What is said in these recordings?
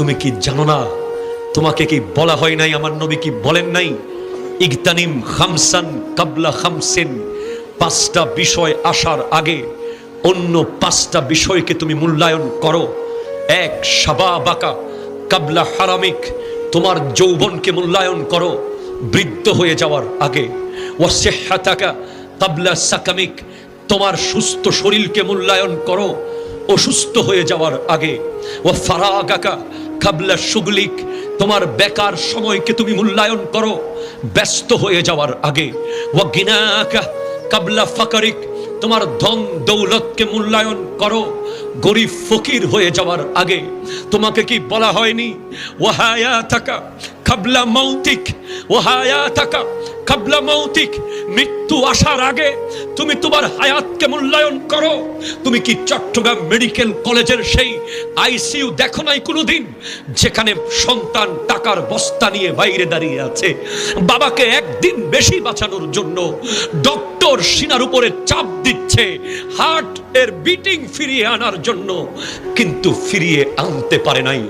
তুমি কি জানো না? তোমাকে কি বলা হয় নাই? আমার নবী কি বলেন নাই? ইগতানিম খামসান কাবলা খামসিন, পাঁচটা বিষয় আসার আগে অন্য পাঁচটা বিষয়কে তুমি মূল্যায়ন করো। এক, শাবাবাকা কাবলা হারামিক, তোমার যৌবনকে মূল্যায়ন করো বৃদ্ধ হয়ে যাওয়ার আগে। ওয়াসিহ্হাতাকা কাবলা সাকামিক, তোমার সুস্থ শরীরকে মূল্যায়ন করো অসুস্থ হয়ে যাওয়ার আগে। ওয়া ফারাগাকা কাবলা শুগলিক, তোমার বেকার সময়কে তুমি মূল্যায়ন করো ব্যস্ত হয়ে যাওয়ার আগে। ওয়া গিনাকা কাবলা ফাকারিক, তোমার ধন দৌলতকে মূল্যায়ন করো গরিব ফকির হয়ে যাওয়ার আগে। তোমাকে কি বলা হয়নি ওয়া হায়াতাকা কাবলা মাউতিক, ওয়া হায়াতাকা কাবলা মাউতিক, মৃত্যু আসার আগে তুমি তোমার হায়াতকে মূল্যায়ন করো। তুমি কি চট্টগ্রাম মেডিকেল কলেজের সেই আইসিইউ দেখো নাই কোনোদিন, যেখানে সন্তান টাকার বস্তা নিয়ে বাইরে দাঁড়িয়ে আছে, বাবাকে একদিন বেশি বাঁচানোর জন্য ডক্টর সিনার উপরে চাপ দিচ্ছে হার্ট এর বিটিং ফিরিয়ে আনার জন্য, কিন্তু ফিরিয়ে আনতে পারে নাই।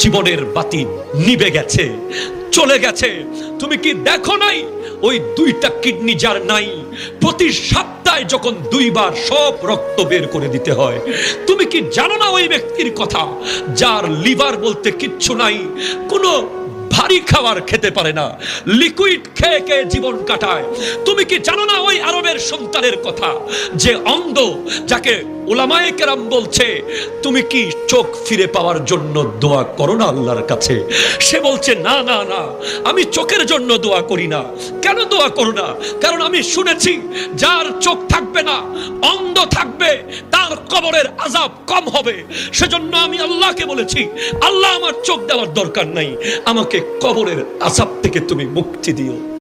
জীবনের বাতি নিভে গেছে, চলে গেছে। তুমি কি দেখো নাই ওই দুইটা কিডনি যার নাই, প্রতি সপ্তাহে যখন দুইবার সব রক্ত বের করে দিতে হয়? তুমি কি জানো না ওই ব্যক্তির কথা যার লিভার বলতে কিচ্ছু নাই, কোনো ভারী খাবার খেতে পারে না, লিকুইড খেয়ে খেয়ে জীবন কাটায়? তুমি কি জানো না ওই আরবের সন্তানের কথা যে অন্ধ, যাকে উলামায়ে কেরাম বলছে তুমি কি চোখ ফিরে পাওয়ার জন্য দোয়া করো না আল্লাহর কাছে? সে বলছে না না না, আমি চোখের জন্য দোয়া করি না। কেন দোয়া করো না? কারণ আমি শুনেছি যার চোখ থাকবে না, অন্ধ থাকবে, তার কবরের আযাব কম হবে। সেজন্য আমি আল্লাহকে বলেছি, আল্লাহ আমার চোখ দেওয়ার দরকার নাই, আমাকে কবরের আযাব থেকে তুমি মুক্তি দিও।